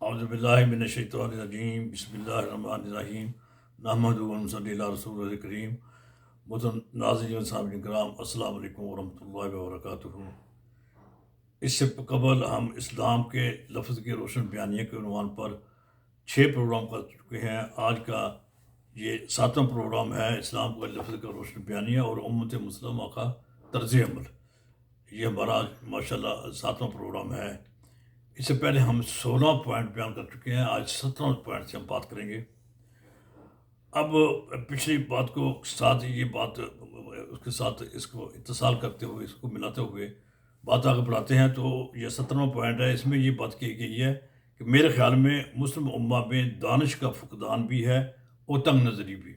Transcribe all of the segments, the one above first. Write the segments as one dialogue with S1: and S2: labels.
S1: اعوذ باللہ من الشیطان الرجیم بسم اللہ الرحمن الرحیم نحمدہ و نصلی علی رسول الکریم محترم ناظرین و سامعین کرام، السلام علیکم ورحمۃ اللہ وبرکاتہ۔ اس سے قبل ہم اسلام کے لفظ کے روشن بیانیہ کے عنوان پر 6 پروگرام کر چکے ہیں۔ آج کا یہ 7واں پروگرام ہے، اسلام کا لفظ کا روشن بیانیہ اور امت مسلمہ کا طرز عمل۔ یہ ہمارا ماشاءاللہ 7واں پروگرام ہے۔ اس سے پہلے ہم 16 پوائنٹ بیان کر چکے ہیں، آج 17 پوائنٹ سے ہم بات کریں گے۔ اب پچھلی بات کو ساتھ یہ بات اس کے ساتھ اس کو اتصال کرتے ہوئے، اس کو ملاتے ہوئے بات آگے بڑھاتے ہیں۔ تو یہ 17واں پوائنٹ ہے، اس میں یہ بات کی گئی ہے کہ میرے خیال میں مسلم امہ میں دانش کا فقدان بھی ہے اور تنگ نظری بھی،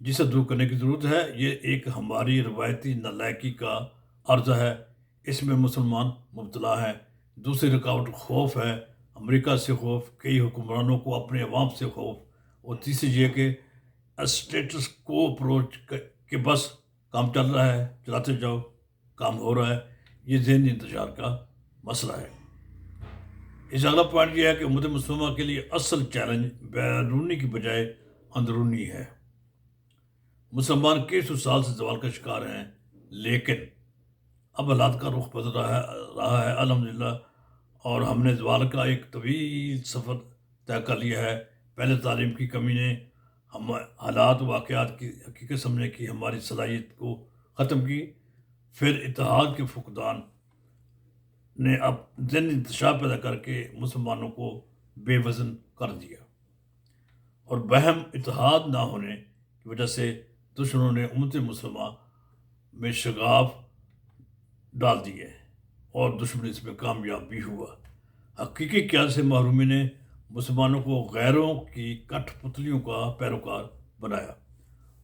S1: جسے دور کرنے کی ضرورت ہے۔ یہ ایک ہماری روایتی نالائکی کا عرض ہے، اس میں مسلمان مبتلا ہیں۔ دوسری رکاوٹ خوف ہے، امریکہ سے خوف، کئی حکمرانوں کو اپنے عوام سے خوف، اور تیسری یہ کہ اسٹیٹس کو اپروچ کہ بس کام چل رہا ہے، چلاتے جاؤ، کام ہو رہا ہے۔ یہ ذہنی انتشار کا مسئلہ ہے۔ اس اگلا پوائنٹ یہ ہے کہ امت مسلمہ کے لیے اصل چیلنج بیرونی کی بجائے اندرونی ہے۔ مسلمان کئی سو سال سے زوال کا شکار ہیں، لیکن اب حالات کا رخ بدل رہا ہے الحمدللہ، اور ہم نے زوال کا ایک طویل سفر طے کر لیا ہے۔ پہلے تعلیم کی کمی نے ہم حالات و واقعات کی حقیقت سمجھنے کی ہماری صلاحیت کو ختم کی، پھر اتحاد کے فقدان نے اب ذہنی انتشار پیدا کر کے مسلمانوں کو بے وزن کر دیا، اور بہم اتحاد نہ ہونے کی وجہ سے دشمنوں نے امت مسلمہ میں شغاف ڈال دیے اور دشمن اس میں کامیاب بھی ہوا۔ حقیقی قیادت سے محرومی نے مسلمانوں کو غیروں کی کٹھ پتلیوں کا پیروکار بنایا،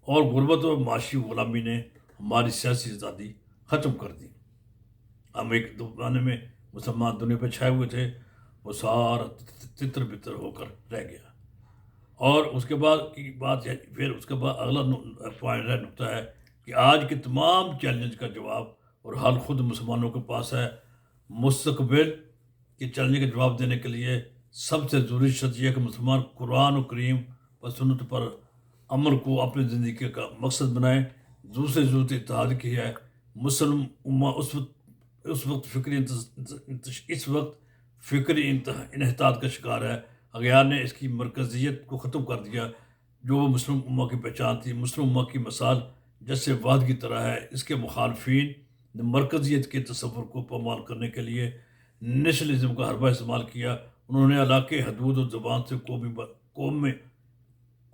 S1: اور غربت اور معاشی غلامی نے ہماری سیاسی آزادی ختم کر دی۔ ہم ایک زمانے میں مسلمان دنیا پہ چھائے ہوئے تھے، وہ سارا تتر بتر ہو کر رہ گیا۔ اور اس کے بعد کی بات ہے، پھر اس کے بعد اگلا پوائنٹ ہے، نقطہ ہے کہ آج کے تمام چیلنج کا جواب اور حل خود مسلمانوں کے پاس ہے۔ مستقبل کے چیلنج کا جواب دینے کے لیے سب سے ضروری شرط یہ ہے کہ مسلمان قرآن و کریم و سنت پر عمل کو اپنی زندگی کا مقصد بنائیں۔ دوسری ضرورت اتحاد کی ہے۔ مسلم امہ اس وقت فکری انحطاط کا شکار ہے۔ اغیار نے اس کی مرکزیت کو ختم کر دیا جو وہ مسلم امہ کی پہچان تھی۔ مسلم امہ کی مثال جیسے وحدت کی طرح ہے۔ اس کے مخالفین نے مرکزیت کے تصور کو پامال کرنے کے لیے نیشنلزم کا حربہ استعمال کیا۔ انہوں نے علاقے، حدود اور زبان سے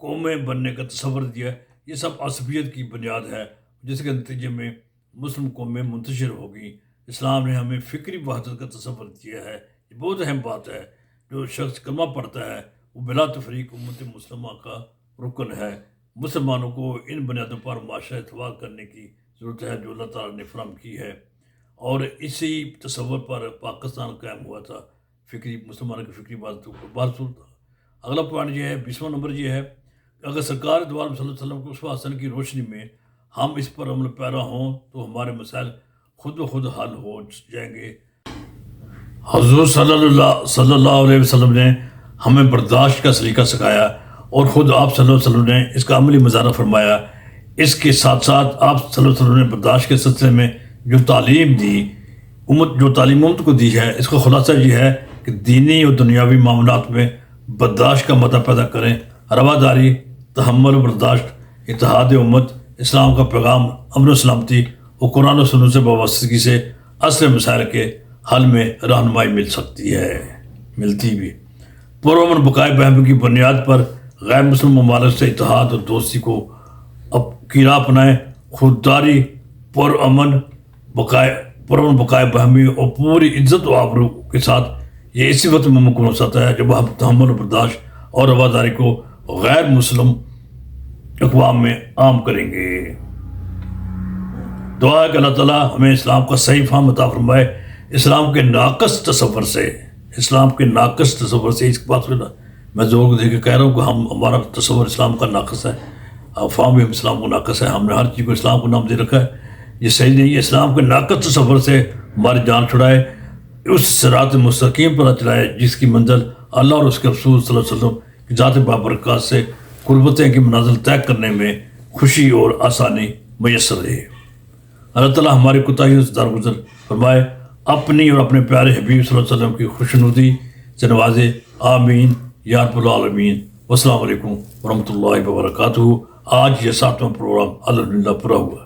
S1: قومیں بننے کا تصور دیا۔ یہ سب عصبیت کی بنیاد ہے، جس کے نتیجے میں مسلم قومیں منتشر ہوگی۔ اسلام نے ہمیں فکری وحدت کا تصور دیا ہے۔ یہ بہت اہم بات ہے۔ جو شخص کلمہ پڑھتا ہے وہ بلا تفریق امت مسلمہ کا رکن ہے۔ مسلمانوں کو ان بنیادوں پر معاشرہ اتوار کرنے کی ضرورت ہے جو اللہ تعالیٰ نے فراہم کی ہے، اور اسی تصور پر پاکستان قائم ہوا تھا، مسلمانوں کی فکری بازصورت۔ اگلا پوائنٹ یہ ہے، 20واں نمبر یہ ہے کہ اگر سرکار دو عالم صلی اللہ علیہ وسلم کے اسوہ حسنہ کی روشنی میں ہم اس پر عمل پیرا ہوں تو ہمارے مسائل خود بخود حل ہو جائیں گے۔ حضور صلی اللہ علیہ وسلم نے ہمیں برداشت کا سلیقہ سکھایا، اور خود آپ صلی اللہ علیہ وسلم نے اس کا عملی مظاہرہ فرمایا۔ اس کے ساتھ ساتھ آپ صلی اللہ علیہ وسلم نے برداشت کے سلسلے میں جو تعلیم امت کو دی ہے، اس کا خلاصہ یہ ہے کہ دینی اور دنیاوی معاملات میں برداشت کا مدہ پیدا کریں۔ رواداری، تحمل و برداشت، اتحاد امت، اسلام کا پیغام، امن و سلامتی اور قرآن و سنت سے وابستگی سے عصر مسائل کے حل میں رہنمائی ملتی بھی۔ پرامن بقائے بہم کی بنیاد پر غیر مسلم ممالک سے اتحاد اور دوستی کی راہ اپنائیں۔ خودداری، پرامن بقائے بہمی اور پوری عزت و آبرو کے ساتھ یہ اسی وقت ممکن ہو سکتا ہے جب ہم تحمل و برداشت اور رواداری کو غیر مسلم اقوام میں عام کریں گے۔ دعا ہے کہ اللہ تعالیٰ ہمیں اسلام کا صحیح فہم عطا فرمائے۔ اسلام کے ناقص تصور سے اس بات پہ میں زور دے کے کہہ رہا ہوں کہ ہمارا تصور اسلام کا ناقص ہے، فہم بھی اسلام کو ناقص ہے۔ ہم نے ہر چیز کو اسلام کو نام دے رکھا ہے، یہ صحیح نہیں ہے۔ اسلام کے ناقص تصور سے ہماری جان چھڑائے، اس صراط مستقیم پر چلائے جس کی منزل اللہ اور اس کے رسول صلی اللہ علیہ وسلم کی ذات بابرکات سے قربتیں کی منازل طے کرنے میں خوشی اور آسانی میسر رہے۔ اللہ تعالیٰ ہماری کوتاہیوں سے درگزر فرمائے، اپنی اور اپنے پیارے حبیب صلی اللہ علیہ وسلم کی خوشنودی سے نوازے، آمین یا رب العالمین۔ والسلام علیکم ورحمۃ اللہ وبرکاتہ۔ آج یہ 7واں پروگرام الحمدللہ پورا ہوا۔